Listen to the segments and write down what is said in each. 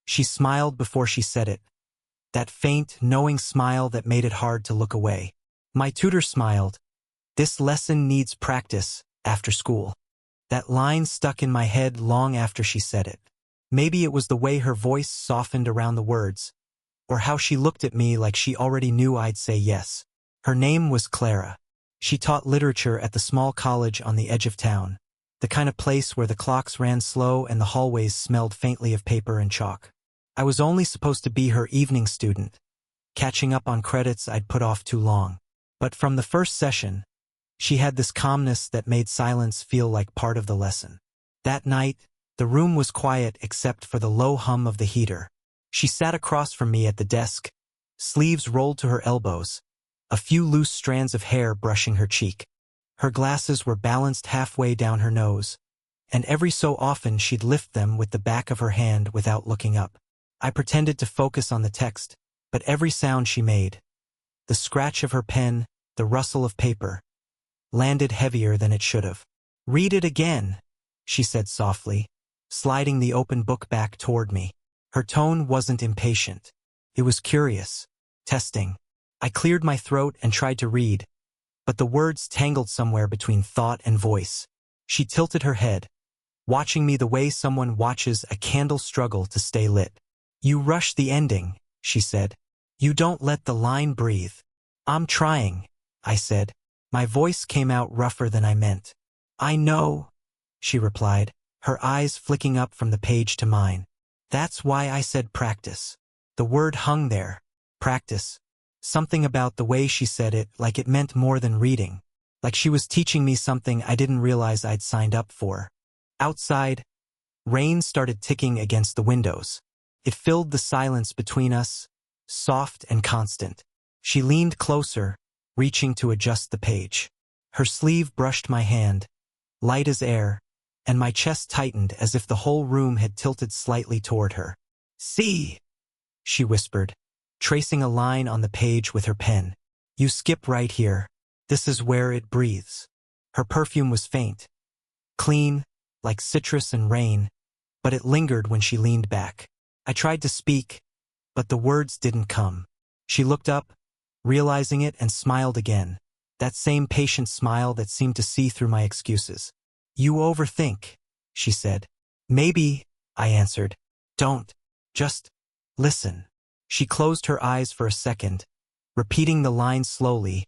She smiled before she said it. That faint, knowing smile that made it hard to look away. My tutor smiled. This lesson needs practice, after school. That line stuck in my head long after she said it. Maybe it was the way her voice softened around the words, or how she looked at me like she already knew I'd say yes. Her name was Clara. She taught literature at the small college on the edge of town, the kind of place where the clocks ran slow and the hallways smelled faintly of paper and chalk. I was only supposed to be her evening student, catching up on credits I'd put off too long. But from the first session, she had this calmness that made silence feel like part of the lesson. That night, the room was quiet except for the low hum of the heater. She sat across from me at the desk, sleeves rolled to her elbows, a few loose strands of hair brushing her cheek. Her glasses were balanced halfway down her nose, and every so often she'd lift them with the back of her hand without looking up. I pretended to focus on the text, but every sound she made, the scratch of her pen, the rustle of paper, landed heavier than it should have. "Read it again," she said softly, sliding the open book back toward me. Her tone wasn't impatient. It was curious, testing. I cleared my throat and tried to read, but the words tangled somewhere between thought and voice. She tilted her head, watching me the way someone watches a candle struggle to stay lit. "You rush the ending," she said. "You don't let the line breathe." "I'm trying," I said. My voice came out rougher than I meant. "I know," she replied, her eyes flicking up from the page to mine. "That's why I said practice." The word hung there. Practice. Something about the way she said it, like it meant more than reading. Like she was teaching me something I didn't realize I'd signed up for. Outside, rain started ticking against the windows. It filled the silence between us, soft and constant. She leaned closer, reaching to adjust the page. Her sleeve brushed my hand, light as air, and my chest tightened as if the whole room had tilted slightly toward her. "See," she whispered, tracing a line on the page with her pen. "You skip right here. This is where it breathes." Her perfume was faint, clean, like citrus and rain, but it lingered when she leaned back. I tried to speak, but the words didn't come. She looked up, realizing it, and smiled again. That same patient smile that seemed to see through my excuses. "You overthink," she said. "Maybe," I answered. "Don't. Just listen." She closed her eyes for a second, repeating the lines slowly,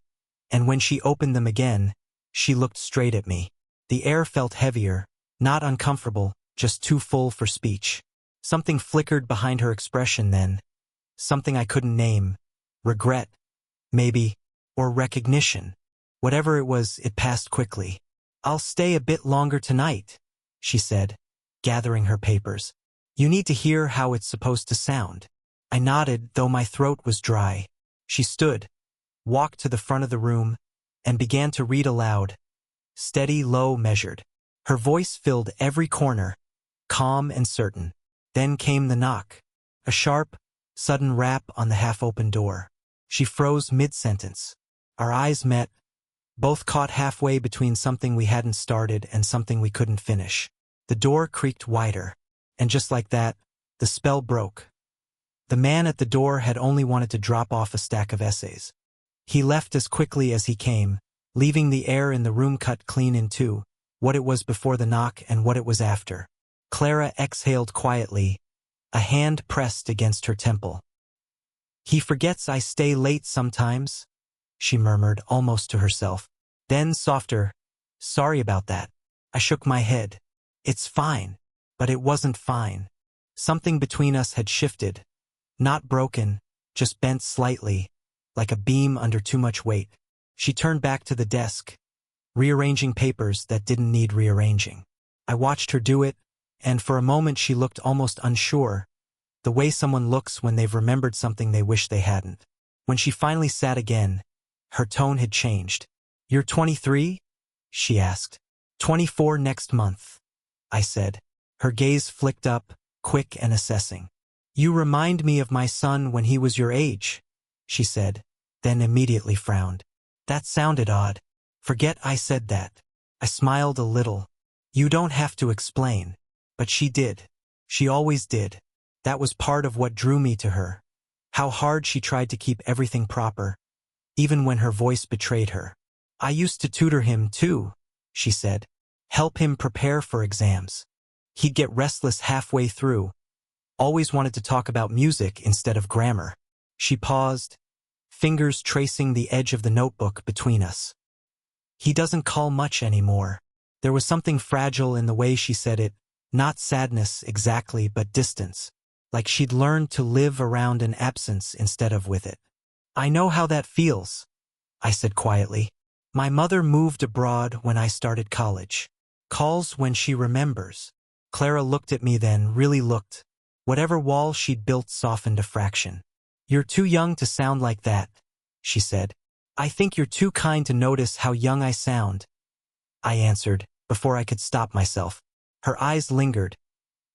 and when she opened them again, she looked straight at me. The air felt heavier, not uncomfortable, just too full for speech. Something flickered behind her expression then, something I couldn't name. Regret, maybe, or recognition. Whatever it was, it passed quickly. "I'll stay a bit longer tonight," she said, gathering her papers. "You need to hear how it's supposed to sound." I nodded, though my throat was dry. She stood, walked to the front of the room, and began to read aloud, steady, low, measured. Her voice filled every corner, calm and certain. Then came the knock, a sharp, sudden rap on the half-open door. She froze mid-sentence. Our eyes met, both caught halfway between something we hadn't started and something we couldn't finish. The door creaked wider, and just like that, the spell broke. The man at the door had only wanted to drop off a stack of essays. He left as quickly as he came, leaving the air in the room cut clean in two, what it was before the knock and what it was after. Clara exhaled quietly, a hand pressed against her temple. "He forgets I stay late sometimes," she murmured, almost to herself. Then softer, "Sorry about that." I shook my head. "It's fine." But it wasn't fine. Something between us had shifted. Not broken, just bent slightly, like a beam under too much weight. She turned back to the desk, rearranging papers that didn't need rearranging. I watched her do it, and for a moment she looked almost unsure, the way someone looks when they've remembered something they wish they hadn't. When she finally sat again, her tone had changed. "You're 23? She asked. 24 next month," I said. Her gaze flicked up, quick and assessing. "You remind me of my son when he was your age," she said, then immediately frowned. That sounded odd. Forget I said that. I smiled a little. "You don't have to explain." But she did. She always did. That was part of what drew me to her. How hard she tried to keep everything proper, even when her voice betrayed her. I used to tutor him too, she said. Help him prepare for exams. He'd get restless halfway through, always wanted to talk about music instead of grammar. She paused, fingers tracing the edge of the notebook between us. He doesn't call much anymore. There was something fragile in the way she said it, not sadness exactly, but distance, like she'd learned to live around an absence instead of with it. I know how that feels, I said quietly. My mother moved abroad when I started college. Calls when she remembers. Clara looked at me then, really looked. Whatever wall she'd built softened a fraction. You're too young to sound like that, she said. I think you're too kind to notice how young I sound, I answered, before I could stop myself. Her eyes lingered.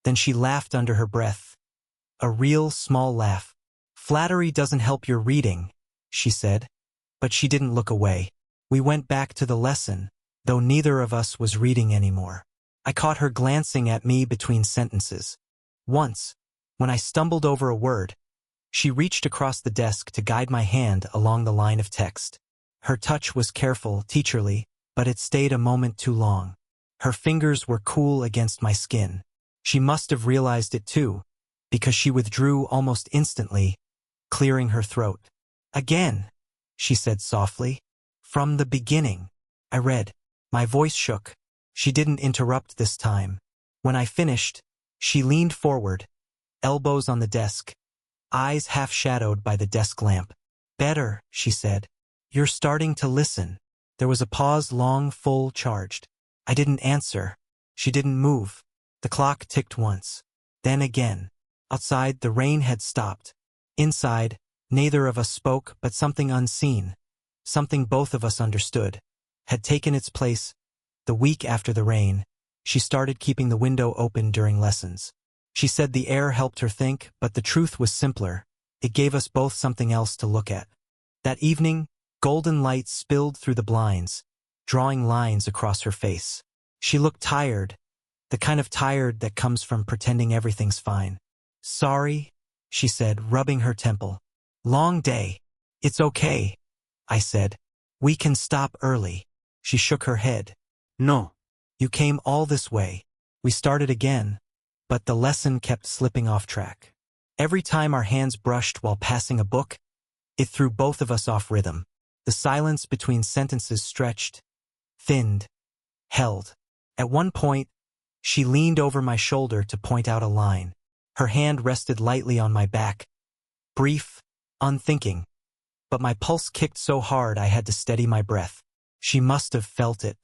Then she laughed under her breath. A real small laugh. Flattery doesn't help your reading, she said. But she didn't look away. We went back to the lesson, though neither of us was reading anymore. I caught her glancing at me between sentences. Once, when I stumbled over a word, she reached across the desk to guide my hand along the line of text. Her touch was careful, teacherly, but it stayed a moment too long. Her fingers were cool against my skin. She must have realized it too, because she withdrew almost instantly, clearing her throat. Again, she said softly. From the beginning. I read. My voice shook. She didn't interrupt this time. When I finished, she leaned forward, elbows on the desk, eyes half-shadowed by the desk lamp. Better, she said. You're starting to listen. There was a pause, long, full, charged. I didn't answer. She didn't move. The clock ticked once. Then again. Outside, the rain had stopped. Inside, neither of us spoke, but something unseen, something both of us understood, had taken its place. The week after the rain, she started keeping the window open during lessons. She said the air helped her think, but the truth was simpler. It gave us both something else to look at. That evening, golden light spilled through the blinds, drawing lines across her face. She looked tired, the kind of tired that comes from pretending everything's fine. Sorry, she said, rubbing her temple. Long day. It's okay, I said. We can stop early. She shook her head. No. You came all this way. We started again, but the lesson kept slipping off track. Every time our hands brushed while passing a book, it threw both of us off rhythm. The silence between sentences stretched, thinned, held. At one point, she leaned over my shoulder to point out a line. Her hand rested lightly on my back. Brief, unthinking. But my pulse kicked so hard I had to steady my breath. She must have felt it.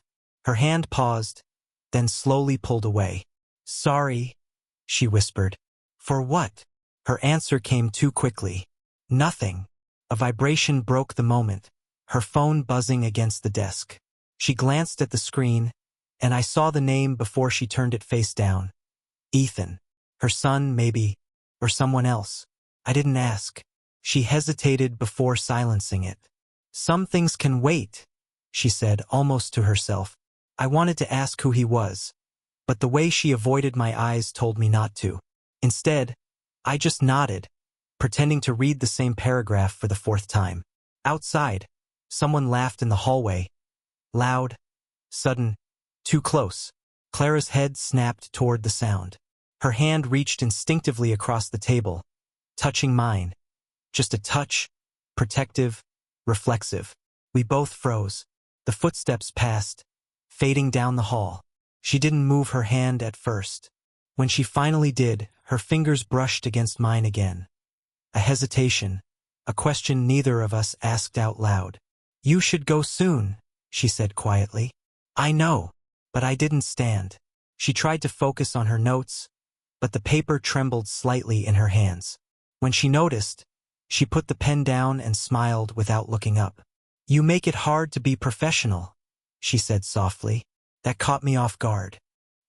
Her hand paused, then slowly pulled away. Sorry, she whispered. For what? Her answer came too quickly. Nothing. A vibration broke the moment, her phone buzzing against the desk. She glanced at the screen, and I saw the name before she turned it face down. Ethan. Her son, maybe, or someone else. I didn't ask. She hesitated before silencing it. Some things can wait, she said, almost to herself. I wanted to ask who he was, but the way she avoided my eyes told me not to. Instead, I just nodded, pretending to read the same paragraph for the fourth time. Outside, someone laughed in the hallway. Loud, sudden, too close. Clara's head snapped toward the sound. Her hand reached instinctively across the table, touching mine. Just a touch, protective, reflexive. We both froze. The footsteps passed, fading down the hall. She didn't move her hand at first. When she finally did, her fingers brushed against mine again. A hesitation, a question neither of us asked out loud. You should go soon, she said quietly. I know, but I didn't stand. She tried to focus on her notes, but the paper trembled slightly in her hands. When she noticed, she put the pen down and smiled without looking up. You make it hard to be professional, she said softly. That caught me off guard.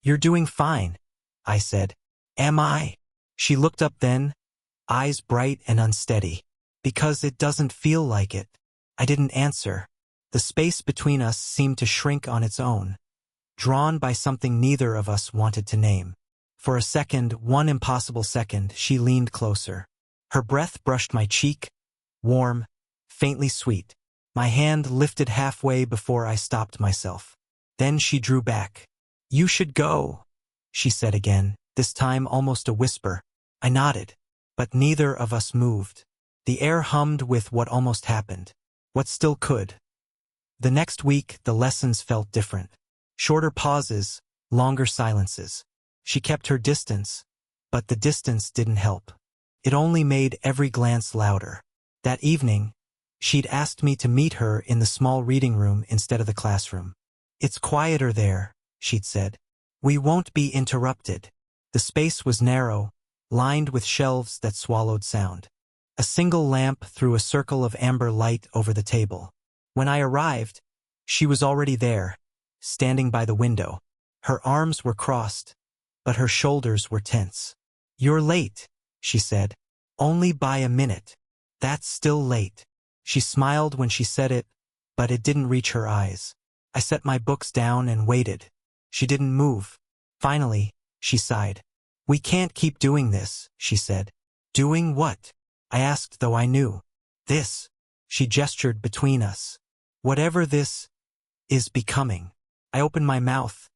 You're doing fine, I said. Am I? She looked up then, eyes bright and unsteady. Because it doesn't feel like it. I didn't answer. The space between us seemed to shrink on its own, drawn by something neither of us wanted to name. For a second, one impossible second, she leaned closer. Her breath brushed my cheek, warm, faintly sweet. My hand lifted halfway before I stopped myself. Then she drew back. "You should go," she said again, this time almost a whisper. I nodded, but neither of us moved. The air hummed with what almost happened, what still could. The next week, the lessons felt different. Shorter pauses, longer silences. She kept her distance, but the distance didn't help. It only made every glance louder. That evening, she'd asked me to meet her in the small reading room instead of the classroom. "It's quieter there," she'd said. "We won't be interrupted." The space was narrow, lined with shelves that swallowed sound. A single lamp threw a circle of amber light over the table. When I arrived, she was already there, standing by the window. Her arms were crossed, but her shoulders were tense. "You're late," she said. "Only by a minute." "That's still late." She smiled when she said it, but it didn't reach her eyes. I set my books down and waited. She didn't move. Finally, she sighed. "We can't keep doing this," she said. "Doing what?" I asked, though I knew. "This." She gestured between us. "Whatever this is becoming." I opened my mouth,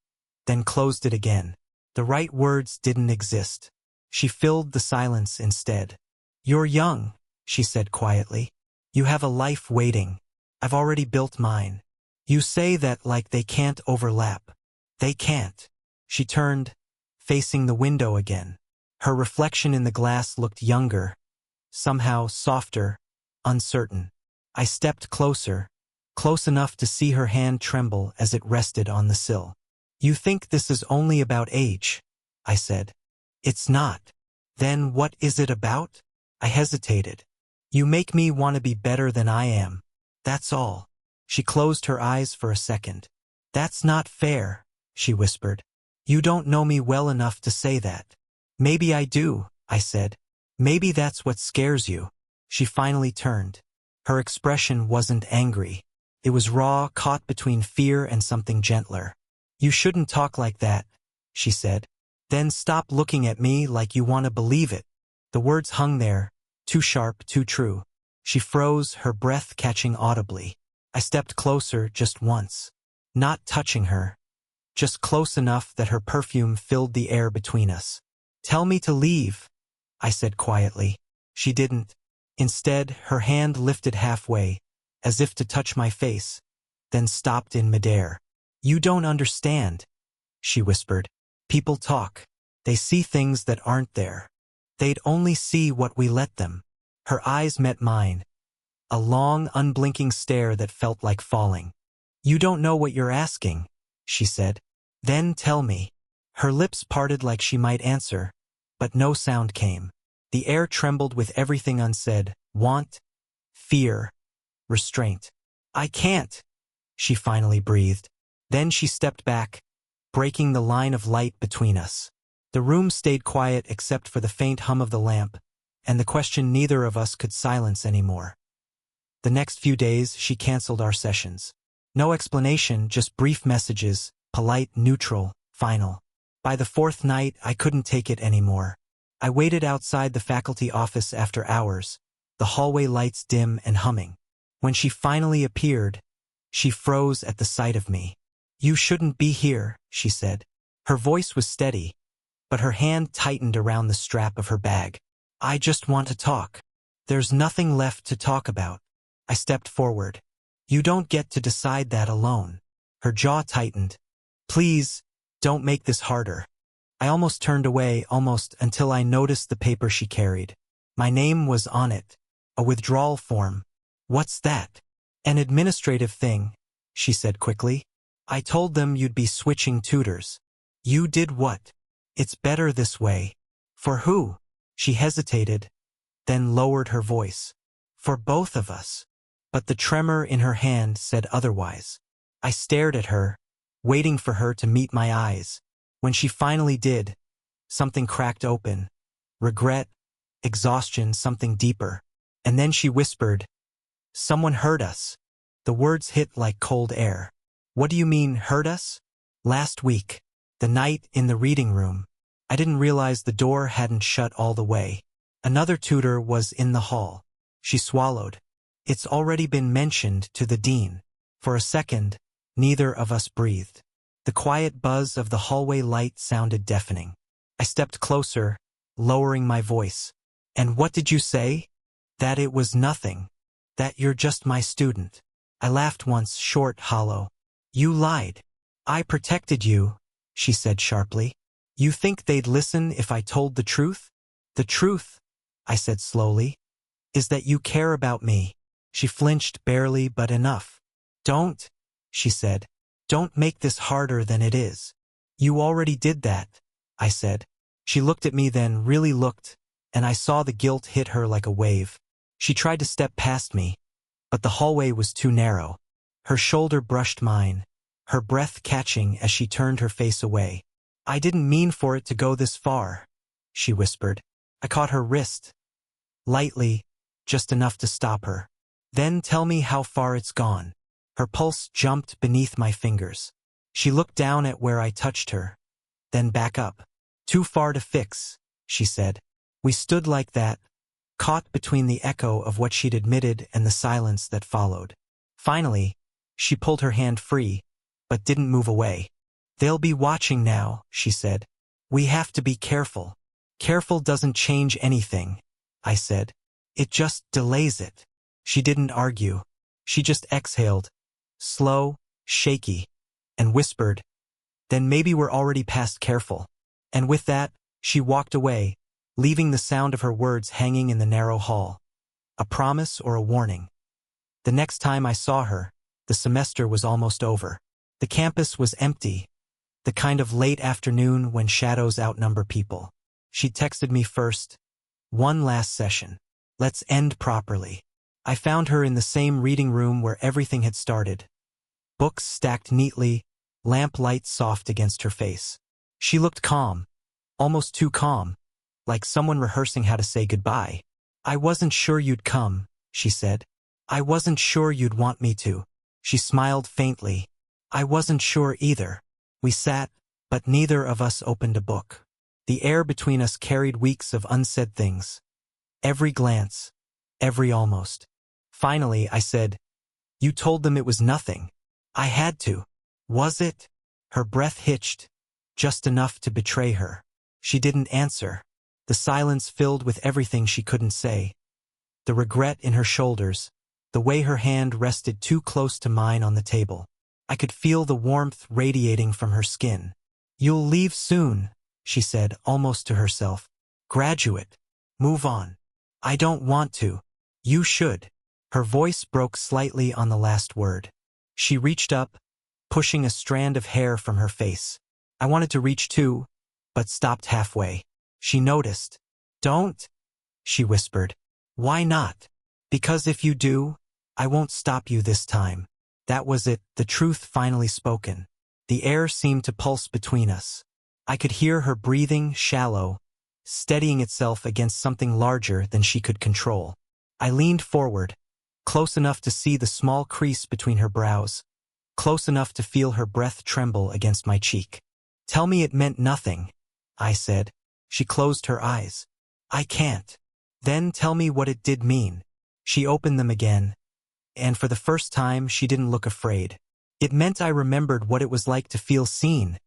then closed it again. The right words didn't exist. She filled the silence instead. "You're young," she said quietly. "You have a life waiting. I've already built mine. You say that like they can't overlap. They can't." She turned, facing the window again. Her reflection in the glass looked younger, somehow softer, uncertain. I stepped closer, close enough to see her hand tremble as it rested on the sill. "You think this is only about age," I said. "It's not." "Then what is it about?" I hesitated. "You make me want to be better than I am. That's all." She closed her eyes for a second. "That's not fair," she whispered. "You don't know me well enough to say that." "Maybe I do," I said. "Maybe that's what scares you." She finally turned. Her expression wasn't angry. It was raw, caught between fear and something gentler. "You shouldn't talk like that," she said. "Then stop looking at me like you want to believe it." The words hung there, too sharp, too true. She froze, her breath catching audibly. I stepped closer just once. Not touching her, just close enough that her perfume filled the air between us. "Tell me to leave," I said quietly. She didn't. Instead, her hand lifted halfway, as if to touch my face, then stopped in midair. "You don't understand," she whispered. "People talk. They see things that aren't there. They'd only see what we let them." Her eyes met mine, a long, unblinking stare that felt like falling. "You don't know what you're asking," she said. "Then tell me." Her lips parted like she might answer, but no sound came. The air trembled with everything unsaid: want, fear, restraint. "I can't," she finally breathed. Then she stepped back, breaking the line of light between us. The room stayed quiet except for the faint hum of the lamp, and the question neither of us could silence anymore. The next few days, she canceled our sessions. No explanation, just brief messages, polite, neutral, final. By the fourth night, I couldn't take it anymore. I waited outside the faculty office after hours, the hallway lights dim and humming. When she finally appeared, she froze at the sight of me. "You shouldn't be here," she said. Her voice was steady, but her hand tightened around the strap of her bag. "I just want to talk." "There's nothing left to talk about." I stepped forward. "You don't get to decide that alone." Her jaw tightened. "Please, don't make this harder." I almost turned away, almost, until I noticed the paper she carried. My name was on it. A withdrawal form. "What's that?" "An administrative thing," she said quickly. "I told them you'd be switching tutors." "You did what?" "It's better this way." "For who?" She hesitated, then lowered her voice. "For both of us." But the tremor in her hand said otherwise. I stared at her, waiting for her to meet my eyes. When she finally did, something cracked open. Regret, exhaustion, something deeper. And then she whispered, "Someone hurt us." The words hit like cold air. "What do you mean, hurt us?" "Last week. The night in the reading room. I didn't realize the door hadn't shut all the way. Another tutor was in the hall. She swallowed. It's already been mentioned to the dean. For a second, neither of us breathed. The quiet buzz of the hallway light sounded deafening. I stepped closer, lowering my voice. And what did you say? That it was nothing. That you're just my student. I laughed once, short, hollow. You lied. I protected you, she said sharply. You think they'd listen if I told the truth? The truth, I said slowly, is that you care about me. She flinched barely, but enough. Don't, she said. Don't make this harder than it is. You already did that, I said. She looked at me, then really looked, and I saw the guilt hit her like a wave. She tried to step past me, but the hallway was too narrow. Her shoulder brushed mine, her breath catching as she turned her face away. I didn't mean for it to go this far, she whispered. I caught her wrist, lightly, just enough to stop her. Then tell me how far it's gone. Her pulse jumped beneath my fingers. She looked down at where I touched her, then back up. Too far to fix, she said. We stood like that, caught between the echo of what she'd admitted and the silence that followed. Finally, she pulled her hand free, but didn't move away. They'll be watching now, she said. We have to be careful. Careful doesn't change anything, I said. It just delays it. She didn't argue. She just exhaled, slow, shaky, and whispered, then maybe we're already past careful. And with that, she walked away, leaving the sound of her words hanging in the narrow hall. A promise or a warning. The next time I saw her, the semester was almost over. The campus was empty, the kind of late afternoon when shadows outnumber people. She texted me first, one last session. Let's end properly. I found her in the same reading room where everything had started. Books stacked neatly, lamplight soft against her face. She looked calm, almost too calm, like someone rehearsing how to say goodbye. I wasn't sure you'd come, she said. I wasn't sure you'd want me to. She smiled faintly. I wasn't sure either. We sat, but neither of us opened a book. The air between us carried weeks of unsaid things. Every glance, every almost. Finally, I said, you told them it was nothing. I had to. Was it? Her breath hitched, just enough to betray her. She didn't answer. The silence filled with everything she couldn't say. The regret in her shoulders, the way her hand rested too close to mine on the table. I could feel the warmth radiating from her skin. You'll leave soon, she said, almost to herself. Graduate. Move on. I don't want to. You should. Her voice broke slightly on the last word. She reached up, pushing a strand of hair from her face. I wanted to reach too, but stopped halfway. She noticed. Don't, she whispered. Why not? Because if you do, I won't stop you this time. That was it, the truth finally spoken. The air seemed to pulse between us. I could hear her breathing, shallow, steadying itself against something larger than she could control. I leaned forward, close enough to see the small crease between her brows, close enough to feel her breath tremble against my cheek. Tell me it meant nothing, I said. She closed her eyes. I can't. Then tell me what it did mean. She opened them again, and for the first time she didn't look afraid. It meant I remembered what it was like to feel seen,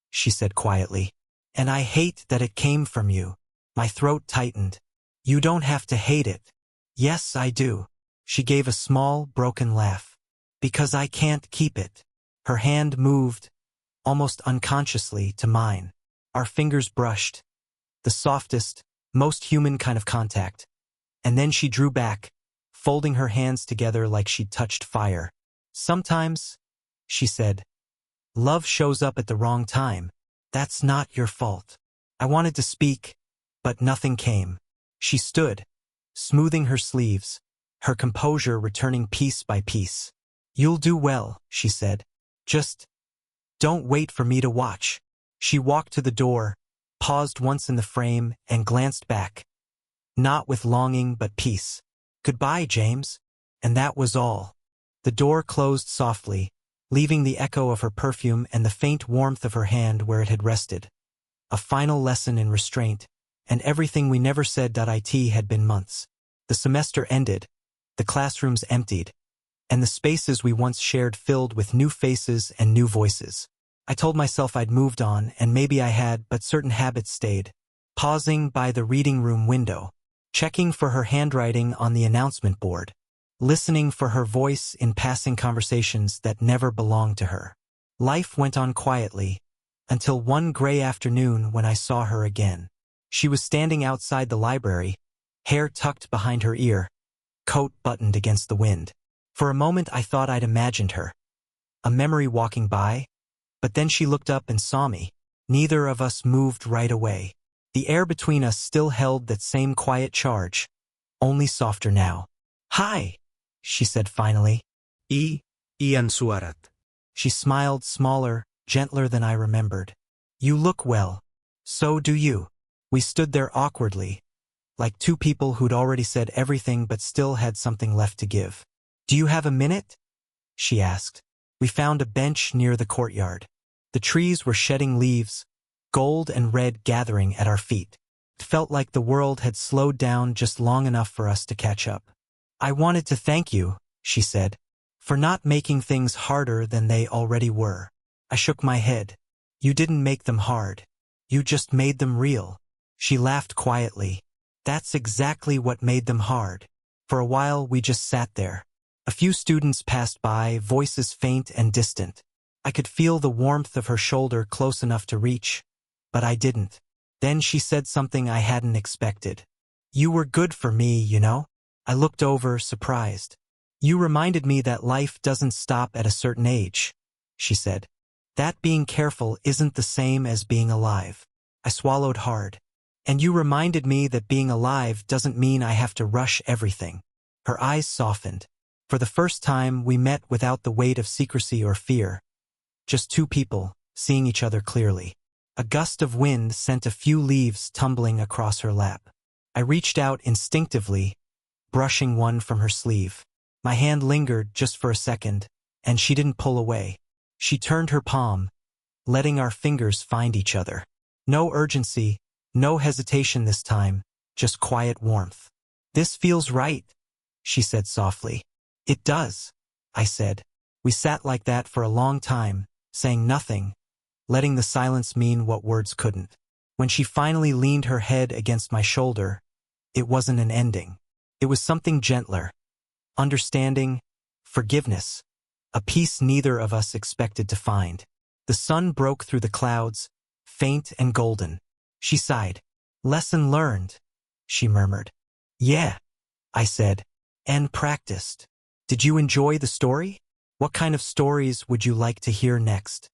she said quietly. And I hate that it came from you. My throat tightened. You don't have to hate it. Yes, I do. She gave a small, broken laugh. Because I can't keep it. Her hand moved, almost unconsciously, to mine. Our fingers brushed. The softest, most human kind of contact. And then she drew back, folding her hands together like she'd touched fire. Sometimes, she said, love shows up at the wrong time. That's not your fault. I wanted to speak, but nothing came. She stood, smoothing her sleeves, her composure returning piece by piece. You'll do well, she said. Just don't wait for me to watch. She walked to the door, paused once in the frame, and glanced back. Not with longing, but peace. Goodbye, James. And that was all. The door closed softly, leaving the echo of her perfume and the faint warmth of her hand where it had rested. a final lesson in restraint, and everything we never said. It had been months. The semester ended, the classrooms emptied, and the spaces we once shared filled with new faces and new voices. I told myself I'd moved on, and maybe I had, but certain habits stayed. Pausing by the reading room window, checking for her handwriting on the announcement board, listening for her voice in passing conversations that never belonged to her. Life went on quietly, until one gray afternoon when I saw her again. She was standing outside the library, hair tucked behind her ear, coat buttoned against the wind. For a moment I thought I'd imagined her, a memory walking by, but then she looked up and saw me. Neither of us moved right away. The air between us still held that same quiet charge, only softer now. "Hi," she said finally. Ian Suarat. She smiled, smaller, gentler than I remembered. "You look well. So do you." We stood there awkwardly, like two people who'd already said everything but still had something left to give. "Do you have a minute?" she asked. We found a bench near the courtyard. The trees were shedding leaves, gold and red gathering at our feet. It felt like the world had slowed down just long enough for us to catch up. "I wanted to thank you," she said, "for not making things harder than they already were." I shook my head. "You didn't make them hard. You just made them real." She laughed quietly. "That's exactly what made them hard." For a while we just sat there. A few students passed by, voices faint and distant. I could feel the warmth of her shoulder close enough to reach, but I didn't. Then she said something I hadn't expected. "You were good for me, you know?" I looked over, surprised. "You reminded me that life doesn't stop at a certain age," she said. "That being careful isn't the same as being alive." I swallowed hard. "And you reminded me that being alive doesn't mean I have to rush everything." Her eyes softened. For the first time, we met without the weight of secrecy or fear. Just two people, seeing each other clearly. A gust of wind sent a few leaves tumbling across her lap. I reached out instinctively, brushing one from her sleeve. My hand lingered just for a second, and she didn't pull away. She turned her palm, letting our fingers find each other. No urgency, no hesitation this time, just quiet warmth. "This feels right," she said softly. "It does," I said. We sat like that for a long time, saying nothing, letting the silence mean what words couldn't. When she finally leaned her head against my shoulder, it wasn't an ending. It was something gentler. Understanding, forgiveness, a peace neither of us expected to find. The sun broke through the clouds, faint and golden. She sighed. "Lesson learned," she murmured. "Yeah," I said, "and practiced." Did you enjoy the story? What kind of stories would you like to hear next?